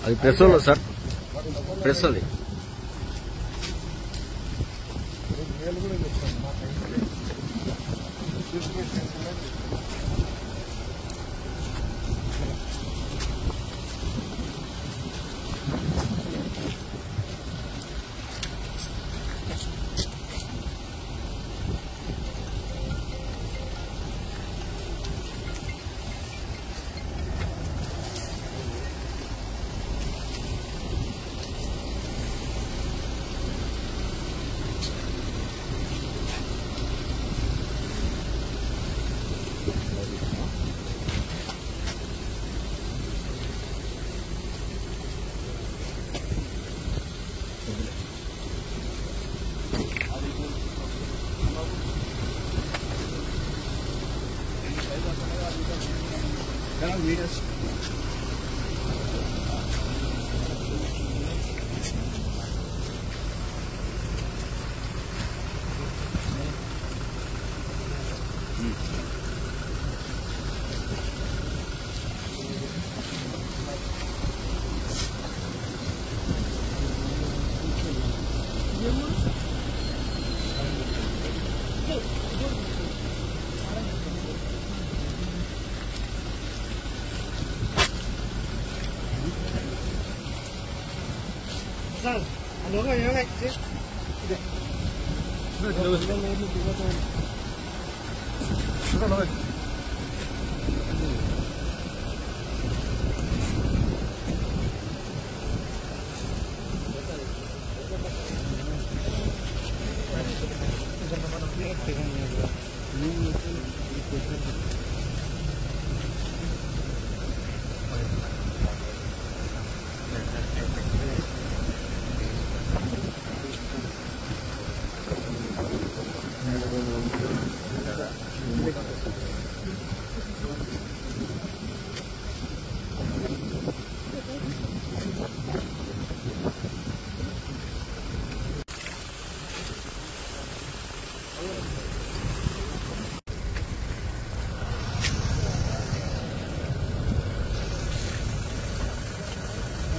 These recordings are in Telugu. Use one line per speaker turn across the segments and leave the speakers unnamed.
అది ప్రెస్ వాళ్ళు సార్, ప్రెస్ అది.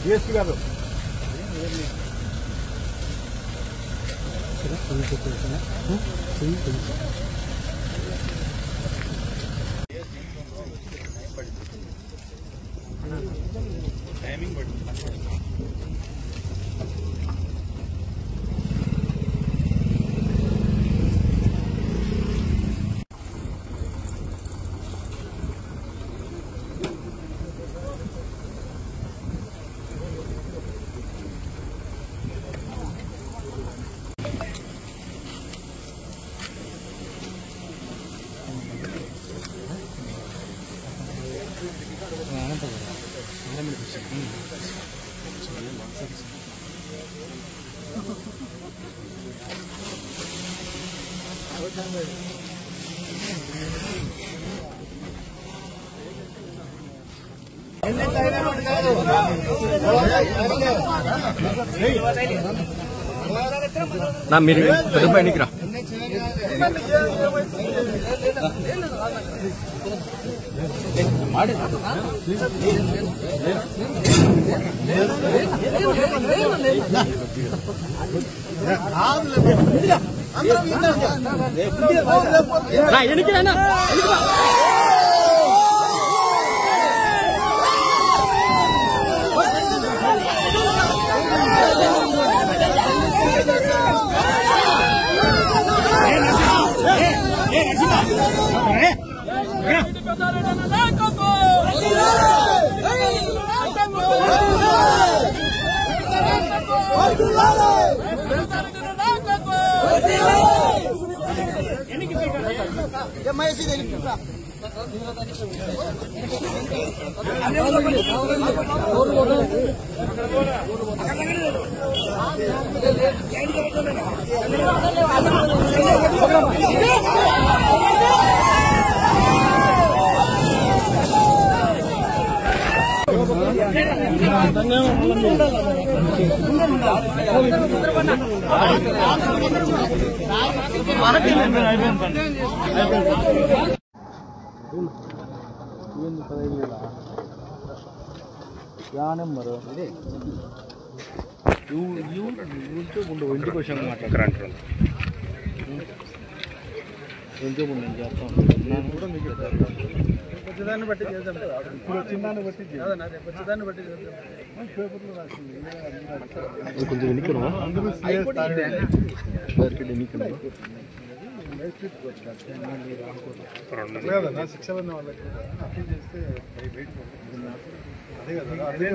DSP గారు టైమింగ్ పడుతుంది.
నా మీరు పెద్ద పైనకి రా. ఇంటికి వచ్చాము మాట్లాడుతున్నాను
వచ్చేదాన్ని బట్టి చేద్దాం. ఇప్పుడు వచ్చిందాన్ని బట్టి వచ్చేదాన్ని బట్టి చేద్దాం.
కొంచెం ఎన్నికను
లేదన్నా శిక్షలు ఉన్న వాళ్ళకి అప్పీల్ చేస్తే అదే కదా అదే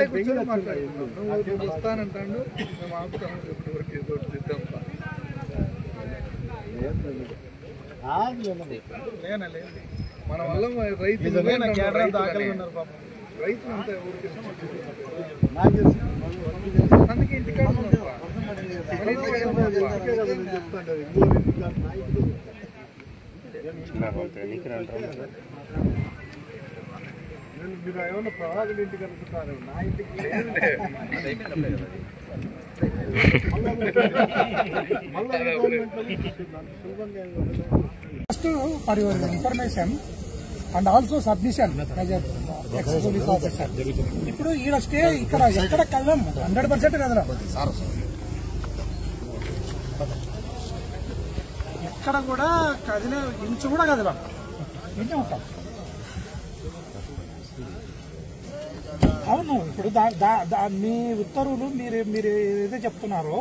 మరి వస్తానంటాడు మేము ఆపుతాము. ఎప్పటివరకు సిద్ధం మన వల్ల రైతులు దాఖలు ఉన్నారు పాపం. రైతులు అంతా అందుకే ఇంటికాడ మీరు ఏమన్నా ప్రవాదులు ఇంటికి అనుకుంటారు. నా ఇంటికి
first for your information and also submission X police officer. ఇప్పుడు ఈడ స్టే ఇక్కడ ఎక్కడ కదలం 100% కదలా, ఎక్కడ కూడా కదిలే ఇంచు కూడా కదలా. ఇంటే ఉంటాం. అవును, ఇప్పుడు మీ ఉత్తర్వులు మీరు ఏదైతే చెప్తున్నారో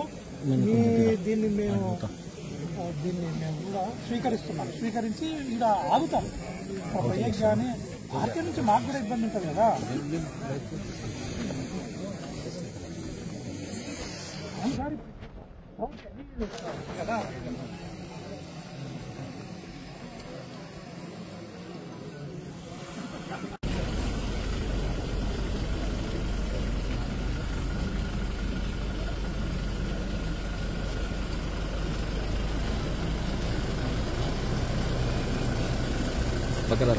దీన్ని మేము కూడా స్వీకరిస్తున్నాం. స్వీకరించి ఇక్కడ ఆగుతాం. ప్రజలకు కానీ ఆర్కే నుంచి మాకు కూడా ఇబ్బంది ఉంటుంది కదా. కదా
పక్కన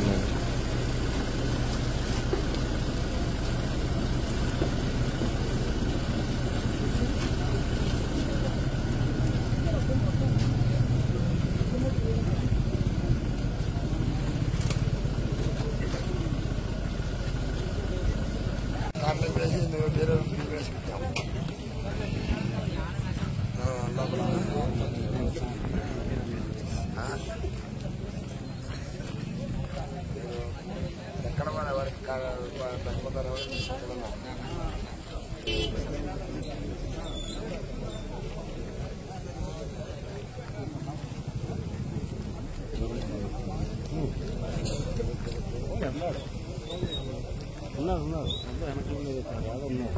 ఉన్నారు వెనక ఉన్నారు.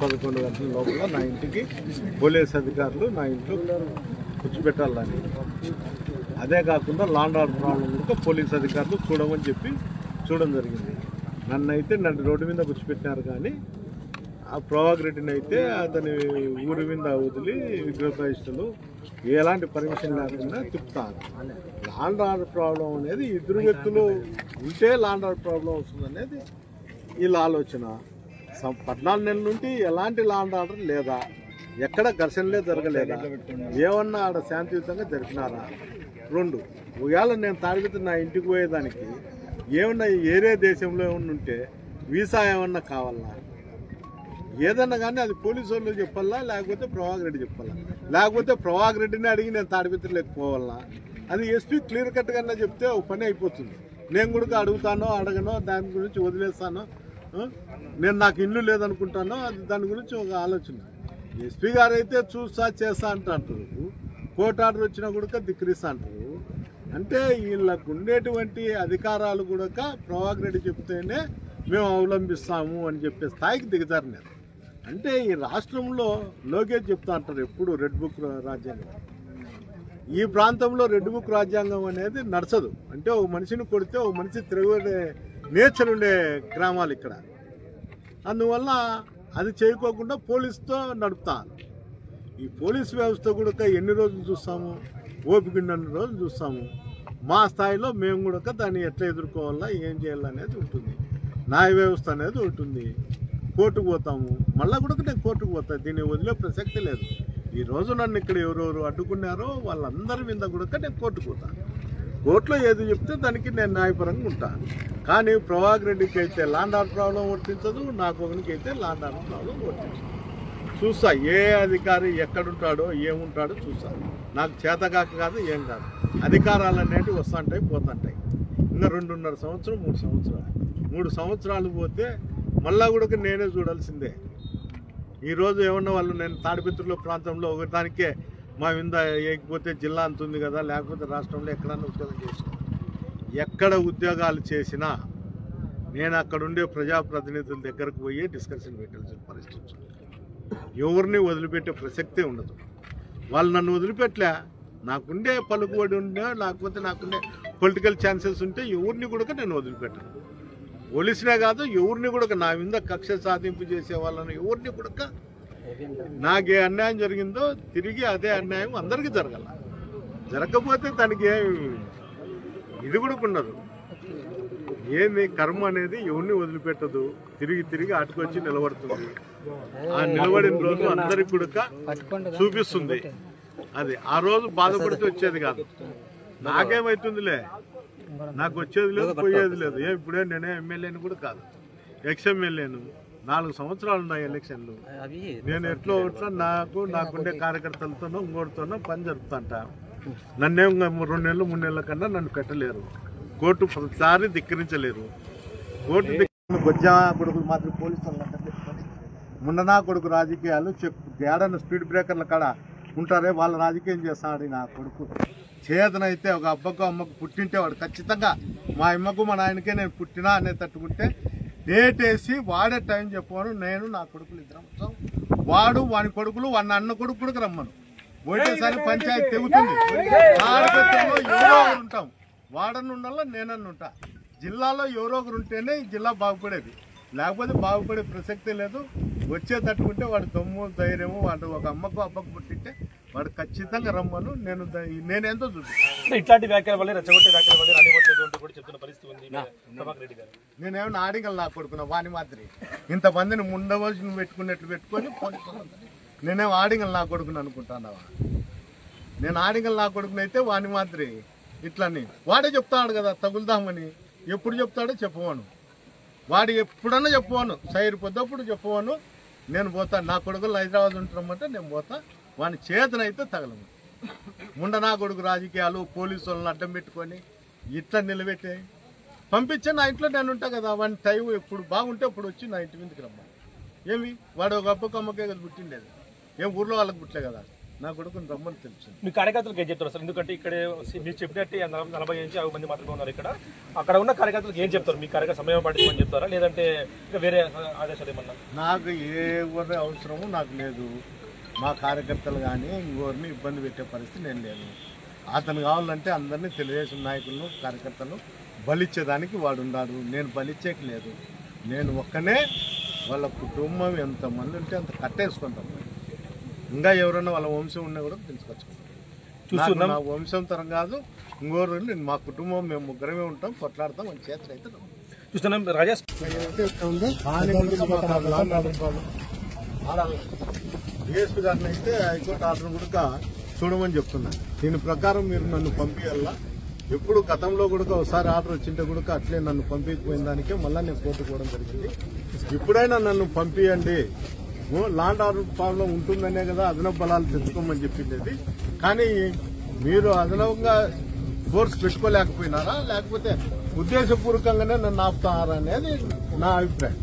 11 గంటల లోపల నా ఇంటికి పోలీస్ అధికారులు నా ఇంట్లో కూర్చోబెట్టాలని, అదే కాకుండా లాండ్ ఆర్డర్ ప్రాబ్లం కూడా పోలీస్ అధికారులు చూడమని చెప్పి చూడడం జరిగింది. నన్ను రోడ్డు మీద కూర్చోబెట్టినారు, కానీ ఆ ప్రభాకర్ రెడ్డిని అయితే అతని ఊరి మీద వదిలి విగ్రహప్రతిష్టలు ఎలాంటి పర్మిషన్ లేకుండా తిప్పుతారు. లాండ్ ఆర్డర్ ప్రాబ్లం అనేది ఇద్దరు వ్యక్తులు ఉంటే లాండ్ ఆర్డర్ ప్రాబ్లం వస్తుంది అనేది వీళ్ళ ఆలోచన. 14 నెలల నుండి ఎలాంటి లాండ్ ఆర్డర్ లేదా, ఎక్కడ ఘర్షణలే జరగలేదా, ఏమన్నా ఆడ శాంతియుతంగా జరిపినారా? 2, ఒకవేళ నేను తాడిపితే నా ఇంటికి పోయేదానికి ఏమన్నా ఏరే దేశంలో ఏమన్నా ఉంటే వీసా ఏమన్నా కావాలా, ఏదన్నా కానీ అది పోలీసు వాళ్ళు చెప్పాలా, లేకపోతే ప్రభాకర్ రెడ్డి చెప్పాలా, లేకపోతే ప్రభాకర్ రెడ్డిని అడిగి నేను తాడిపిత్రలేకపోవాలా? అది ఎస్పీ క్లియర్ కట్గా చెప్తే ఒక పని అయిపోతుంది. నేను కూడా అడుగుతానో అడగనో, దాని గురించి వదిలేస్తానో, నేను నాకు ఇల్లు లేదనుకుంటానో, అది దాని గురించి ఒక ఆలోచన. ఎస్పీ గారు అయితే చూస్తా చేస్తా అంటారు, కోర్టు ఆర్డర్ వచ్చినా కూడా ధిక్కరిస్తా అంటారు. అంటే వీళ్ళకు ఉండేటువంటి అధికారాలు కూడా ప్రభాకర్ రెడ్డి చెప్తేనే మేము అవలంబిస్తాము అని చెప్పే స్థాయికి దిగుతారు. నేను అంటే ఈ రాష్ట్రంలో లోకేష్ చెప్తా అంటారు ఎప్పుడు రెడ్ బుక్ రాజ్యాంగం. ఈ ప్రాంతంలో రెడ్ బుక్ రాజ్యాంగం అనేది నడచదు. అంటే ఒక మనిషిని కొడితే ఒక మనిషి తిరగడే నేచర్ ఉండే గ్రామాలు ఇక్కడ. అందువల్ల అది చేయకోకుండా పోలీసుతో నడుపుతారు. ఈ పోలీస్ వ్యవస్థ కూడా ఎన్ని రోజులు చూస్తాము, ఓపిక ఉన్నన్ని రోజులు చూస్తాము. మా స్థాయిలో మేము కూడా దాన్ని ఎట్లా ఎదుర్కోవాలా, ఏం చేయాలనేది ఉంటుంది. న్యాయ వ్యవస్థ అనేది ఉంటుంది. కోర్టుకు పోతాము, మళ్ళీ కూడా నేను కోర్టుకు పోతాను. దీన్ని వదిలే ప్రసక్తి లేదు. ఈరోజు నన్ను ఇక్కడ ఎవరెవరు అడ్డుకున్నారో వాళ్ళందరి మీద కూడా నేను కోర్టుకు పోతాను. కోర్టులో ఏది చెప్తే దానికి నేను న్యాయపరంగా ఉంటాను. కానీ ప్రభాకర్ రెడ్డికి అయితే లాండ్ ఆర్డర్ ప్రాబ్లం వర్తించదు, నాకు ఒకరికి అయితే లాండ్ ఆర్డర్ ప్రాబ్లం వర్తించదు. చూస్తా ఏ అధికారి ఎక్కడుంటాడో ఏముంటాడో చూస్తా. నాకు చేతగాక కాదు, ఏం కాదు. అధికారాలు అనేటివి వస్తుంటాయి పోతుంటాయి. ఇంకా 2.5 సంవత్సరం 3 సంవత్సరాలు 3 సంవత్సరాలు పోతే మళ్ళా కూడా నేనే చూడాల్సిందే. ఈరోజు ఏమన్నా వాళ్ళు నేను తాడిపత్రిలో ప్రాంతంలో ఒకదానికే మా వింద ఏకపోతే జిల్లా అంతుంది కదా, లేకపోతే రాష్ట్రంలో ఎక్కడన్నా ఉద్యోగం చేసినా, ఎక్కడ ఉద్యోగాలు చేసినా నేను అక్కడుండే ప్రజాప్రతినిధుల దగ్గరకు పోయి డిస్కషన్ పెట్టాల్సిన పరిస్థితి. ఎవరిని వదిలిపెట్టే ప్రసక్తే ఉండదు. వాళ్ళు నన్ను వదిలిపెట్టలే, నాకుండే పలుకుబడి ఉండే, లేకపోతే నాకుండే పొలిటికల్ ఛాన్సెస్ ఉంటే ఎవరిని కూడా నేను వదిలిపెట్టాను. పోలీసునే కాదు, ఎవరిని కూడా నా మీద కక్ష సాధింపు చేసే వాళ్ళని ఎవరిని కూడా నాకే అన్యాయం జరిగిందో తిరిగి అదే అన్యాయం అందరికీ జరగాల. జరగకపోతే దానికి ఇది కూడా ఉండదు. ఏంది కర్మ అనేది ఎవరిని వదిలిపెట్టదు, తిరిగి అటుకొచ్చి నిలబడుతుంది. ఆ నిలబడిన రోజు అందరికి కూడా చూపిస్తుంది. అది ఆ రోజు బాధపడితే వచ్చేది కాదు. నాకేమవుతుందిలే, నాకు వచ్చేది లేదు, పోయేది లేదు. ఇప్పుడే నేనే ఎమ్మెల్యేని కూడా కాదు, ఎక్స్-ఎమ్మెల్యేను. 4 సంవత్సరాలు ఉన్నాయి ఎలక్షన్లు. నేను ఎట్లా నాకుండే కార్యకర్తలతోనో ఇంకోటితోనో పని జరుపుతుంటా. నన్నేం 2 నెలలు 3 నెలల కన్నా నన్ను పెట్టలేరు. కోర్టు ప్రతిసారి ధిక్కరించలేరు. కోర్టు గొజ్జా కొడుకులు మాత్రం పోలీసులు ముండనా కొడుకు రాజకీయాలు ఏడన్న స్పీడ్ బ్రేకర్ల కాడ ఉంటారే, వాళ్ళ రాజకీయం చేస్తాడు నా కొడుకు. చేతనైతే ఒక అబ్బకు అమ్మకు పుట్టింటే వాడు ఖచ్చితంగా మా అమ్మకు మా నాయనకే నేను పుట్టినా అనే తట్టుకుంటే డేట్ వేసి వాడే టైం చెప్పాను. నేను నా కొడుకులు ఇద్దరం వస్తాం. వాడు వాని కొడుకులు వాడిని అన్న కొడుకు కూడా రమ్మను. ఒకటేసారి పంచాయతీ తెగుతుంది. ఆడపత్రంలో ఎవరో ఒకరు ఉంటాం. వాడని ఉండాలో నేనన్ను ఉంటా. జిల్లాలో ఎవరో ఒకరు ఉంటేనే ఈ జిల్లా బాగుపడేది, లేకపోతే బాగుపడే ప్రసక్తే లేదు. వచ్చే తట్టుకుంటే వాడు దమ్ము ధైర్యము, వాడు ఒక అమ్మకు అబ్బకు పుట్టింటే వాడు ఖచ్చితంగా రమ్మను. నేనేంతో చూపిస్తాను.
ఇట్లాంటి వ్యాఖ్యల వల్ల రెచ్చగొట్టే వ్యాఖ్యల వల్ల రానివ్వట్లేదు కూడా చెప్తున్న పరిస్థితి ఉంది ప్రభాకర్ రెడ్డి గారు.
నేనేమన్నా ఆడిగలు నా కొడుకున్నా వాని మాదిరి ఇంతమందిని ముండవలసి పెట్టుకున్నట్లు పెట్టుకొని నేనేం ఆడిగలు నా కొడుకుని అనుకుంటానావా? నేను ఆడిగలు నా కొడుకునైతే వాని మాదిరి ఇట్లని వాడే చెప్తాడు కదా తగులుదామని. ఎప్పుడు చెప్తాడో చెప్పవాను, వాడు ఎప్పుడన్నా చెప్పవాను. సైరు పొద్దప్పుడు చెప్పవాను. నేను పోతాను. నా కొడుకులు హైదరాబాద్ ఉంటున్నామంటే నేను పోతా. వాని చేతనైతే తగలము. ముండనా కొడుకు రాజకీయాలు పోలీసు వాళ్ళని అడ్డం పెట్టుకొని ఇట్లా నిలబెట్టే పంపించే నా ఇంట్లో నేను ఉంటా కదా. వాని టైం ఎప్పుడు బాగుంటే అప్పుడు వచ్చి నా ఇంటి మీదకి రమ్మా. ఏమి వాడు ఒక అబ్బకు అమ్మకే కదా పుట్టిండేది, ఏం ఊర్లో వాళ్ళకి పుట్టలే కదా. నా కొడుకుని రమ్మని తెలిసింది.
మీ కార్యకర్తలకు ఏం చెప్తారు సార్? ఎందుకంటే ఇక్కడ మీరు చెప్పినట్టు 40 నుంచి 50 మంది మాత్రమే ఉన్నారు ఇక్కడ. అక్కడ ఉన్న కార్యకర్తలకు ఏం చెప్తారు? మీ కార్యకర్త సమయం పడుతుందని చెప్తారా, లేదంటే వేరే ఆదేశాలు ఏమన్నా?
నాకు ఎవరి అవసరము నాకు లేదు. మా కార్యకర్తలు కానీ ఇంకోరిని ఇబ్బంది పెట్టే పరిస్థితి నేను లేను. అతను కావాలంటే అందరినీ తెలుగుదేశం నాయకులను కార్యకర్తలను బలిచ్చేదానికి వాడు ఉన్నాడు. నేను బలిచ్చేకి లేదు. నేను ఒక్కనే వాళ్ళ కుటుంబం ఎంతమంది ఉంటే అంత కట్టేసుకుంటాం. ఇంకా ఎవరైనా వాళ్ళ వంశం ఉన్నా కూడా తెలుసుకొచ్చుకుంటాం. నా వంశం తరం కాదు, ఇంకోరు మా కుటుంబం మేము ముగ్గురమే ఉంటాం, కొట్లాడతాం. మన చేతులు అయితే
చూస్తున్నాం. రాజా
డిఎస్పీ గారిని అయితే హైకోర్టు ఆర్డర్ కూడా చూడమని చెప్తున్నా. దీని ప్రకారం మీరు నన్ను పంపించాలా. ఎప్పుడు గతంలో కూడా ఒకసారి ఆర్డర్ వచ్చింటే కూడా అట్లే నన్ను పంపించిపోయిన దానికే మళ్ళీ నేను కోర్టు పోవడం జరిగింది. ఇప్పుడైనా నన్ను పంపించండి. లాండ్ ఆర్డర్ ప్రాబ్లం ఉంటుందనే కదా అదనపు బలాలు తెచ్చుకోమని చెప్పింది. కానీ మీరు అదనంగా ఫోర్స్ పెట్టుకోలేకపోయినారా, లేకపోతే ఉద్దేశపూర్వకంగానే నన్ను ఆపుతారా అనేది నా అభిప్రాయం.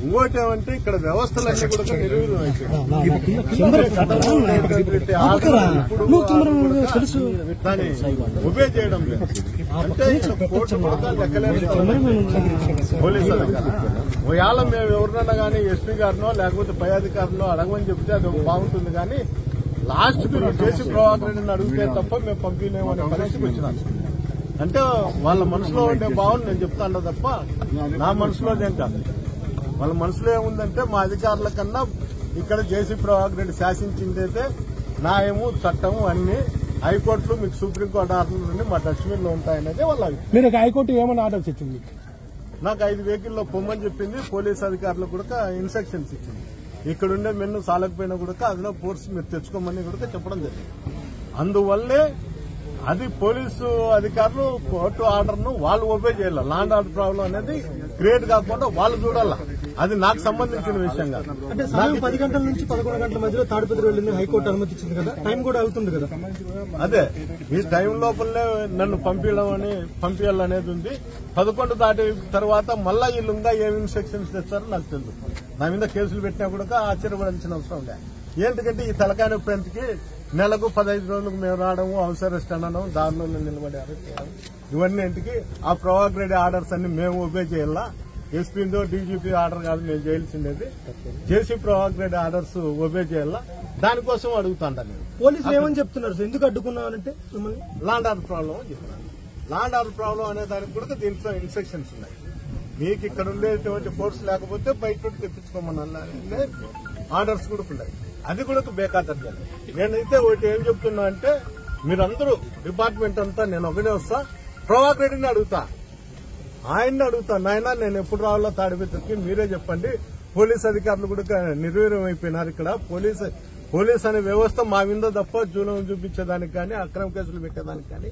ఇంకోటి ఏమంటే ఇక్కడ వ్యవస్థలన్నీ కూడా నిర్వీర్యం అయిపోయాయి. దాన్ని ఉబే చేయడం లేదు. అంటే కోర్టు కూడా లెక్కలేదు. పోలీసు ఒకవేళ మేము ఎవరినన్నా కానీ ఎస్పీ గారినో లేకపోతే పై అధికారులను అడగమని చెప్తే అది బాగుంటుంది. కానీ లాస్ట్ మీరు చేసి ప్రభాకర్ రెడ్డిని అడిగితే తప్ప మేము పంపిణీమనే పరిస్థితికి వచ్చినాం. అంటే వాళ్ళ మనసులో ఉండే భావన నేను చెప్తాను తప్ప నా మనసులోదేం కాదు. వాళ్ళ మనసులో ఏముందంటే మా అధికారుల కన్నా ఇక్కడ జేసీ ప్రభాకర్ రెడ్డి శాసించిందైతే న్యాయము చట్టము అన్ని హైకోర్టులు మీకు సుప్రీంకోర్టు ఆర్డర్లు నుండి మా డస్ట్బిన్లో ఉంటాయనేది వాళ్ళ
మీరు హైకోర్టు ఏమైనా ఆర్డర్స్ ఇచ్చింది?
నాకు 5 వెహికల్లో పొమ్మని చెప్పింది. పోలీస్ అధికారులకు కూడా ఇన్స్ట్రక్షన్స్ ఇచ్చింది. ఇక్కడుండే మెన్ను సాలకపోయినా కూడా అదనపు ఫోర్స్ మీరు తెచ్చుకోమని కూడా చెప్పడం జరిగింది. అందువల్లే అది పోలీసు అధికారులు కోర్టు ఆర్డర్ను వాళ్ళు ఒబే చేయాలి. లాండ్ ఆర్డర్ ప్రాబ్లం అనేది క్రియేట్ కాకుండా వాళ్ళు చూడాలా. అది నాకు సంబంధించిన విషయం కాదు.
అంటే సమయం 10 గంటల నుంచి 11 గంటల మధ్యలో తాడిపత్రి వెళ్ళింది హైకోర్టు అనుమతించింది కదా, టైం కూడా అవుతుంది కదా.
అదే ఈ టైం లోపలనే నన్ను పంపించాలనేది ఉంది. 11 దాటి తర్వాత మళ్ళా వీళ్ళు ఇంకా ఏమి ఇన్స్ట్రక్షన్స్ తెచ్చారో నాకు తెలుసు. నా మీద కేసులు పెట్టినా కూడా ఆశ్చర్యపడాల్సిన అవసరం లేదు. ఏంటంటే ఈ తలకాయ నొప్పికి నెలకు 15 రోజులకు మేము రావడము, హౌస్ అరెస్ట్ అనడం, దారిలో నిలబడి అరెస్ట్ చేయడం, ఇవన్నీ ఇంటికి ఆ ప్రభాకర్ రెడ్డి ఆర్డర్స్ అన్ని మేము ఒబే చేయాలా. ఎస్పీతో డీజీపీ ఆర్డర్ కాదు మేము చేయాల్సిండేది. జేసీ ప్రభాకర్ రెడ్డి ఆర్డర్స్ ఒబే చేయాలా. దానికోసం అడుగుతాంట నేను.
పోలీసులు ఏమని చెప్తున్నారు సార్? ఎందుకు అడ్డుకున్నామంటే మిమ్మల్ని
లాండ్ ఆర్డర్ ప్రాబ్లం అని చెప్తున్నాను. లాండ్ ఆర్డర్ ప్రాబ్లం అనే దానికి కూడా దీంట్లో ఇన్స్ట్రక్షన్స్ ఉన్నాయి. మీకు ఇక్కడ ఉండేటువంటి ఫోర్స్ లేకపోతే బయట నుండి తెప్పించుకోమని ఆర్డర్స్ కూడా ఉన్నాయి. అది కూడా బేఖాతరు చేయాలి. నేనైతే ఒకటి ఏం చెప్తున్నా అంటే మీరందరూ డిపార్ట్మెంట్ అంతా నేను ఒకటే వస్తా, ప్రభాకర్ రెడ్డిని అడుగుతా, ఆయన్ని అడుగుతా. నాయన నేను ఎప్పుడు రావాలో తాడిపత్రికి మీరే చెప్పండి. పోలీస్ అధికారులు కూడా నిర్వీర్యం అయిపోయినారు. ఇక్కడ పోలీస్ అనే వ్యవస్థ మా మీద తప్ప జూలం చూపించేదానికి కానీ అక్రమ కేసులు పెట్టేదానికి కానీ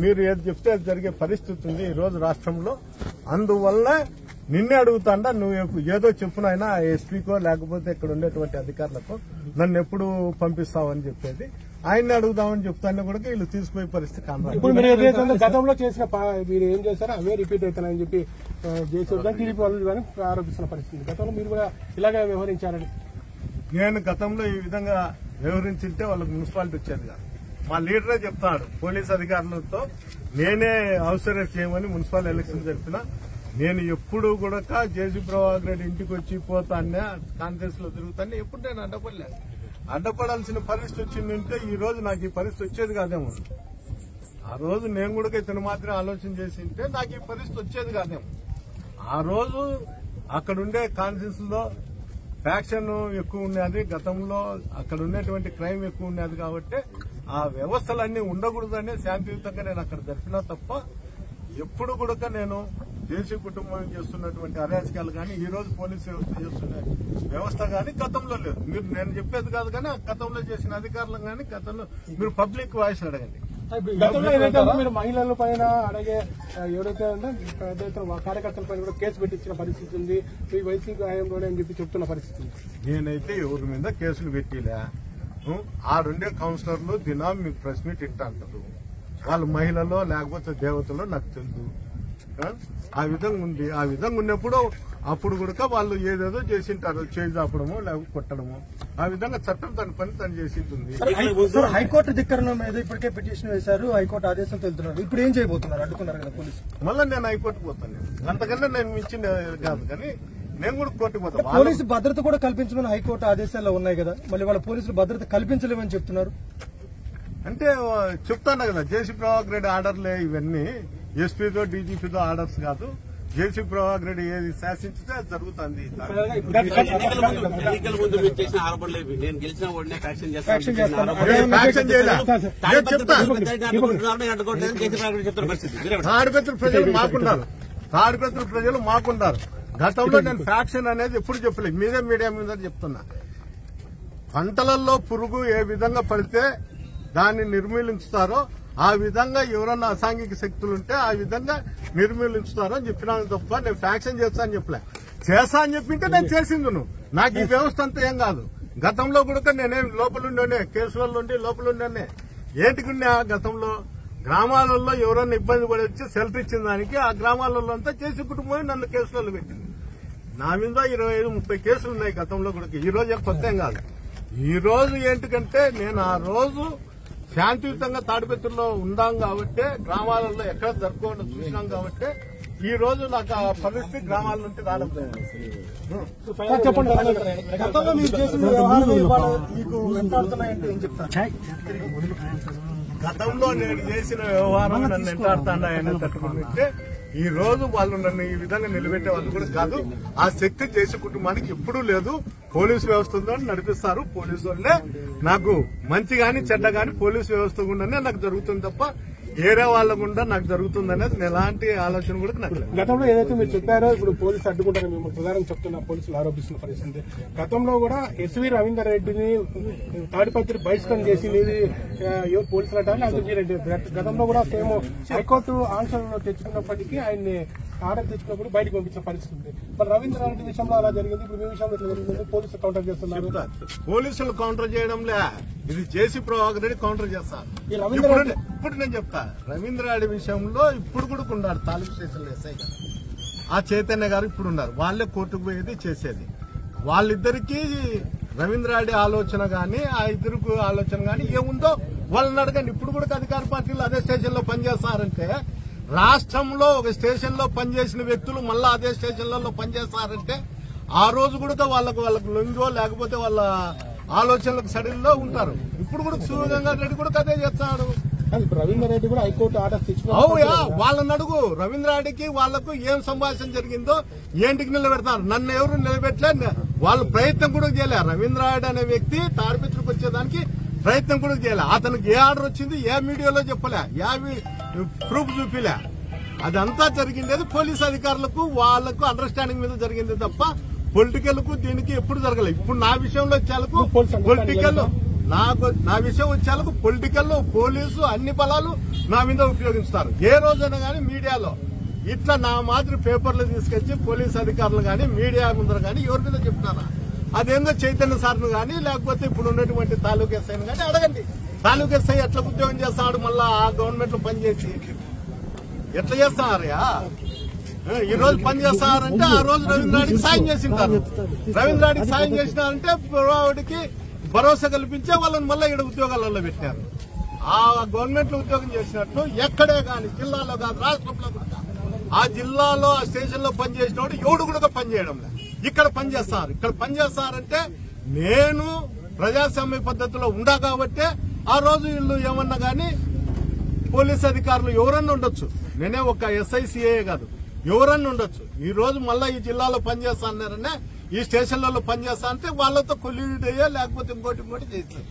మీరు ఏది చెప్తే అది జరిగే పరిస్థితి ఉంది ఈ రోజు రాష్ట్రంలో. అందువల్ల నిన్నే అడుగుతాండా, నువ్వు ఏదో చెప్పునైనా ఎస్పీకో లేకపోతే ఇక్కడ ఉండేటువంటి అధికారులకు నన్ను ఎప్పుడు పంపిస్తావని చెప్పేది. ఆయన్ని అడుగుదామని చెప్తానే కూడా వీళ్ళు తీసుకుపోయే పరిస్థితి కాదు.
ఇప్పుడు మీరు ఏదైతే గతంలో చేసిన మీరు ఏం చేశారో అవే రిపీట్ అవుతాయని చెప్పి టీడీపీ వాళ్ళు కానీ ఆరోపిస్తున్న పరిస్థితి. గతంలో మీరు కూడా ఇలాగే వ్యవహరించారని
నేను గతంలో ఈ విధంగా వ్యవహరించింటే వాళ్ళకి మున్సిపాలిటీ వచ్చేది కాదు. మా లీడరే చెప్తాడు పోలీస్ అధికారులతో నేనే హౌస్ అరెస్ట్ చేయమని మున్సిపల్ ఎలక్షన్ జరిపిన. నేను ఎప్పుడు కూడా జేసీ ప్రభాకర్ రెడ్డి ఇంటికి వచ్చి పోతానే కాంగ్రెస్ లో తిరుగుతానే ఎప్పుడు నేను అడ్డపడలేదు. అడ్డపడాల్సిన పరిస్థితి వచ్చిందంటే ఈ రోజు నాకు ఈ పరిస్థితి వచ్చేది కాదేమో. ఆ రోజు నేను కూడా ఇతను మాత్రం ఆలోచన చేసి ఉంటే నాకు ఈ పరిస్థితి వచ్చేది కాదేమో. ఆ రోజు అక్కడ ఉండే కాన్ఫరెన్స్ లో ఫ్యాక్షన్ ఎక్కువ ఉన్నది. గతంలో అక్కడ ఉండేటువంటి క్రైమ్ ఎక్కువ ఉన్నది కాబట్టి ఆ వ్యవస్థలన్నీ ఉండకూడదనే శాంతియుతంగా నేను అక్కడ జరిపినా తప్ప ఎప్పుడు కూడా నేను దేశీ కుటుంబం చేస్తున్నటువంటి అరాచకాలు కానీ ఈ రోజు పోలీసు వ్యవస్థ చేస్తున్న వ్యవస్థ కానీ గతంలో లేదు. మీరు నేను చెప్పేది కాదు కానీ గతంలో చేసిన అధికారులు కానీ గతంలో మీరు పబ్లిక్ వాయిస్ అడగండి.
గతంలో ఏదైతే మీరు మహిళల పైన అలాగే ఎవరైతే కార్యకర్తల పైన కూడా కేసు పెట్టించిన పరిస్థితి ఉంది, మీ వైసీపీ హయాంలోనే అని చెప్పి చెప్తున్న పరిస్థితి ఉంది.
నేనైతే ఎవరి మీద కేసులు పెట్టిలే. ఆడుండే కౌన్సిలర్లు దినా మీకు ప్రెస్ మీట్ ఇట్టా అంటారు. వాళ్ళు మహిళలో లేకపోతే దేవతలో నాకు తెలుసు. ఆ విధంగా ఉంది. ఆ విధంగా ఉన్నప్పుడు అప్పుడు కూడా వాళ్ళు ఏదేదో చేసింటారు, చేయి చాపడము లేకపోతే కొట్టడము. ఆ విధంగా చట్టం తన పని తను చేసింటుంది.
హైకోర్టు ధిక్కరణ మీద ఇప్పటికే పిటిషన్ వేశారు, హైకోర్టు ఆదేశంతో వెళ్తున్నారు. ఇప్పుడు ఏం చేయబోతున్నారు? అడ్డుకున్నారు కదా పోలీసు.
మళ్ళీ నేను హైకోర్టుకు పోతాను. అంతకన్నా నేను మించింది కాదు, కానీ నేను కూడా కోర్టుకు పోతాను.
పోలీసు భద్రత కూడా కల్పించమని హైకోర్టు ఆదేశాల్లో ఉన్నాయి కదా, మళ్ళీ వాళ్ళ పోలీసులు భద్రత కల్పించలేమని చెప్తున్నారు.
అంటే చెప్తాను కదా, జేసీ ప్రభాకర్ రెడ్డి ఆర్డర్లే ఇవన్నీ. ఎస్పీతో డీజీపీతో ఆర్డర్స్ కాదు. జేసీ ప్రభాకర్ రెడ్డి ఏది శాసించితే అది జరుగుతుంది.
ఎన్నికల ముందు మీరు చేసిన ఆరోపణలు ఇవి. నేను గెలిచిన వాడినే ఫ్యాక్షన్ చేస్తాను.
తాడిపత్రి ప్రజలు మాకున్నారు. గతంలో నేను ఫ్యాక్షన్ అనేది ఎప్పుడు చెప్పలేదు, మీడియా మీద చెప్తున్నా. పంటలలో పురుగు ఏ విధంగా పడితే దాన్ని నిర్మూలించుతారో ఆ విధంగా ఎవరన్నా అసాంఘిక శక్తులుంటే ఆ విధంగా నిర్మూలించుతారో అని చెప్పినాను తప్ప నేను ఫ్యాక్షన్ చేస్తా అని చెప్పలే. చేస్తా అని చెప్పింటే నేను చేసింది. నాకు ఈ వ్యవస్థ అంతా ఏం కాదు. గతంలో కూడా నేనేం లోపలుండే కేసులలో ఉండి లోపలుండే ఏంటికున్నా గతంలో గ్రామాలలో ఎవరన్నా ఇబ్బంది పడి వచ్చి షెల్టర్ ఇచ్చిన దానికి ఆ గ్రామాలలో అంతా చేసి కుటుంబం నన్ను కేసులలో పెట్టింది. నా మీద 25-30 కేసులు ఉన్నాయి గతంలో కూడా. ఈ రోజు కొత్త ఏం కాదు. ఈ రోజు ఏంటికంటే నేను ఆ రోజు శాంతియుతంగా తాడిపత్రిలో ఉన్నాం కాబట్టి, గ్రామాలలో ఎక్కడ జరుపుకోవడం చూసినాం కాబట్టి ఈ రోజు నాకు ఆ పరిస్థితి గ్రామాల నుండి రావడం.
చెప్పండి, గతంలో మీరు చేసిన వ్యవహారాలు ఇవాళ మీకు వెంటాడుతున్నాయంటే ఏం చెప్తారు?
గతంలో నేను చేసిన వ్యవహారం నన్ను వెంటాడుతున్నాయని తట్టుకుంటే ఈ రోజు వాళ్ళు నన్ను ఈ విధంగా నిలబెట్టే వాళ్ళు కూడా కాదు. ఆ శక్తి చేసే కుటుంబానికి ఎప్పుడూ లేదు. పోలీసు వ్యవస్థ ఉందని నడిపిస్తారు. పోలీసు వాళ్ళే నాకు మంచి గాని చెడ్డ గాని పోలీసు వ్యవస్థ గుండానే నాకు జరుగుతుంది తప్ప ఏరే వాళ్ళ గుండా నాకు జరుగుతుంది అనేది ఎలాంటి ఆలోచన కూడా నాకు లేదు.
గతంలో ఏదైతే మీరు చెప్పారో ఇప్పుడు పోలీసు అడ్డుకుంటారని మిమ్మల్ని ప్రధానంగా చెప్తున్న పోలీసులు ఆరోపిస్తున్న పరిస్థితి. గతంలో కూడా ఎస్వి రవీందర్ రెడ్డిని తాడిపత్రి బహిష్కరణ చేసి మీది ఎవరు పోలీసులు అంటారని అంతరెడ్డి గతంలో కూడా సేమ్ హైకోర్టు ఆంక్షలను తెచ్చుకున్నప్పటికీ ఆయన్ని ఆర్డర్ తెచ్చుకున్నప్పుడు బయటకు పంపించిన పరిస్థితి ఉంది. మరి రవీంద్ర రెడ్డి విషయంలో అలా జరిగింది, ఇప్పుడు మీ విషయంలో ఎట్లా జరిగింది? పోలీసులు కౌంటర్ చేస్తున్నారు.
పోలీసులు కౌంటర్ చేయడంలే, ఇది జేసీ ప్రభాకర్ రెడ్డి కౌంటర్ చేస్తారు. ఇప్పుడు నేను చెప్తా, రవీంద్ర రెడ్డి విషయంలో ఇప్పుడు కూడా ఉన్నారు తాలూకు స్టేషన్ ఎస్ఐ గారు, ఆ చైతన్య గారు ఇప్పుడు ఉన్నారు. వాళ్ళే కోర్టుకు పోయేది చేసేది. వాళ్ళిద్దరికీ రవీంద్ర రెడ్డి ఆలోచన గాని ఆ ఇద్దరికి ఆలోచన గాని ఏముందో వాళ్ళని అడగండి. ఇప్పుడు కూడా అధికార పార్టీలు అదే స్టేషన్ లో పనిచేస్తారంటే, రాష్ట్రంలో ఒక స్టేషన్ లో పనిచేసిన వ్యక్తులు మళ్ళా అదే స్టేషన్లలో పనిచేస్తారంటే ఆ రోజు కూడా వాళ్ళకు లొంగో లేకపోతే వాళ్ళ ఆలోచనలకు సడిల్లో ఉంటారు. ఇప్పుడు కూడా సూర్యగంగా రెడ్డి కూడా అదే చేస్తాడు.
రవీంద్ర రెడ్డి కూడా హైకోర్టు ఆర్డర్
అవుయా, వాళ్ళని అడుగు. రవీంద్ర రెడ్డికి వాళ్లకు ఏం సంభాషణ జరిగిందో ఏంటికి నిలబెడతారు. నన్ను ఎవరు నిలబెట్టలే, వాళ్ళు ప్రయత్నం కూడా చేయలే. రవీంద్ర రెడ్డి అనే వ్యక్తి తాడిపత్రికి వచ్చేదానికి ప్రయత్నం కూడా చేయలే. అతనికి ఏ ఆర్డర్ వచ్చింది ఏ మీడియాలో చెప్పలే, ఏ ప్రూఫ్ చూపిలే. అదంతా జరిగింది పోలీసు అధికారులకు వాళ్ళకు అండర్స్టాండింగ్ మీద జరిగింది తప్ప పొలిటికల్ కు దీనికి ఎప్పుడు జరగలేదు. ఇప్పుడు నా విషయంలో వచ్చేందుకు పొలిటికల్ నా విషయం వచ్చేందుకు పొలిటికల్ పోలీసు అన్ని బలాలు నా మీద ఉపయోగిస్తారు. ఏ రోజైనా గానీ మీడియాలో ఇట్లా నా మాదిరి పేపర్లు తీసుకొచ్చి పోలీసు అధికారులు గానీ మీడియా ముందర గానీ ఎవరి మీద చెప్తారా? అదేందో చైతన్య సార్ను గానీ లేకపోతే ఇప్పుడు ఉన్నటువంటి తాలూకు ఎస్ఐని గానీ అడగండి. తాలూకు ఎస్ఐ ఎట్లా ఉద్యోగం చేస్తాడు, మళ్ళా ఆ గవర్నమెంట్ లో పనిచేసి ఎట్లా చేస్తారయ్యా? ఈ రోజు పని చేస్తారంటే ఆ రోజు రవీంద్రాడికి సాయం చేసింటారు. రవీంద్రాడికి సాయం చేసినారంటే వాడికి భరోసా కల్పించే వాళ్ళని మళ్ళీ ఇక్కడ ఉద్యోగాలలో పెట్టినారు. ఆ గవర్నమెంట్ లో ఉద్యోగం చేసినట్లు ఎక్కడే గాని జిల్లాలో కాదు రాష్ట్రంలో కూడా ఆ జిల్లాలో ఆ స్టేషన్ లో పనిచేసినోడు ఎవడు కూడా పనిచేయడం లేదు. ఇక్కడ పనిచేస్తారు. ఇక్కడ పనిచేస్తారంటే నేను ప్రజాస్వామ్య పద్ధతిలో ఉండా కాబట్టే ఆ రోజు వీళ్ళు ఏమన్నా గానీ పోలీస్ అధికారులు ఎవరన్నా ఉండొచ్చు. నేనే ఒక ఎస్ఐసిఏ కాదు, ఎవరన్నా ఉండొచ్చు. ఈ రోజు మళ్ళా ఈ జిల్లాలో పనిచేస్తా అన్నారనే ఈ స్టేషన్లలో పనిచేస్తా అంటే వాళ్ళతో కొలీడ్ అయ్యా లేకపోతే ఇంకోటి చేస్తారు.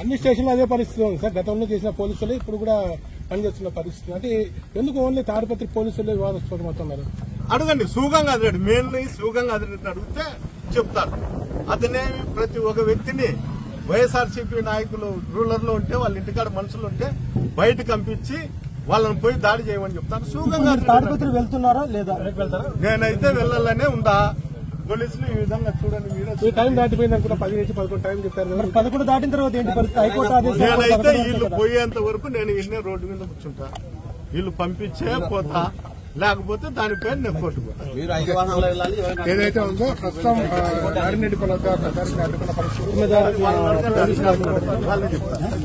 అన్ని స్టేషన్లో అదే పరిస్థితి ఉంది సార్. గతంలో చేసిన పోలీసులు ఇప్పుడు కూడా పనిచేస్తున్న పరిస్థితి. అంటే ఎందుకు ఓన్లీ తాడిపత్రి పోలీసులు వివాదాస్పదమవుతున్నారు?
అడగండి. సుగంగాధర్ రెడ్డి మెయిన్లీ సుగంగాధర్ రెడ్డి అడిగితే చెప్తారు. అతనే ప్రతి ఒక్క వ్యక్తిని వైఎస్ఆర్సీపీ నాయకులు రూరల్లో ఉంటే వాళ్ళ ఇంటికాడ మనుషులు ఉంటే బయటకు పంపించి వాళ్ళని పోయి దాడి చేయమని చెప్తాను.
తాడిపత్రి వెళ్తున్నారా లేదా?
నేనైతే వెళ్ళాలనే ఉందా. పోలీసులు ఈ విధంగా చూడండి,
మీరు టైం దాటిపోయింది అనుకుంటా. 10 నుంచి 11 టైం చెప్తారు.
11 దాటిన తర్వాత ఏంటి పరిస్థితి? హైకోర్టు ఆదేశం.
నేనైతే వీళ్ళు పోయేంత వరకు నేను ఇన్నే రోడ్డు మీద కూర్చుంటా. వీళ్ళు పంపించే పోతా. లేకపోతే దానిపైన నేను కొట్టుకోను.
మీరు 5 వాహనాలు వెళ్ళాలి.
ఏదైతే ఉందో ప్రస్తుతం నారినేటిపల్లి వద్ద ప్రజానికి అడ్డుకున్న పరిస్థితి మీద
వాళ్ళని చెప్తాను.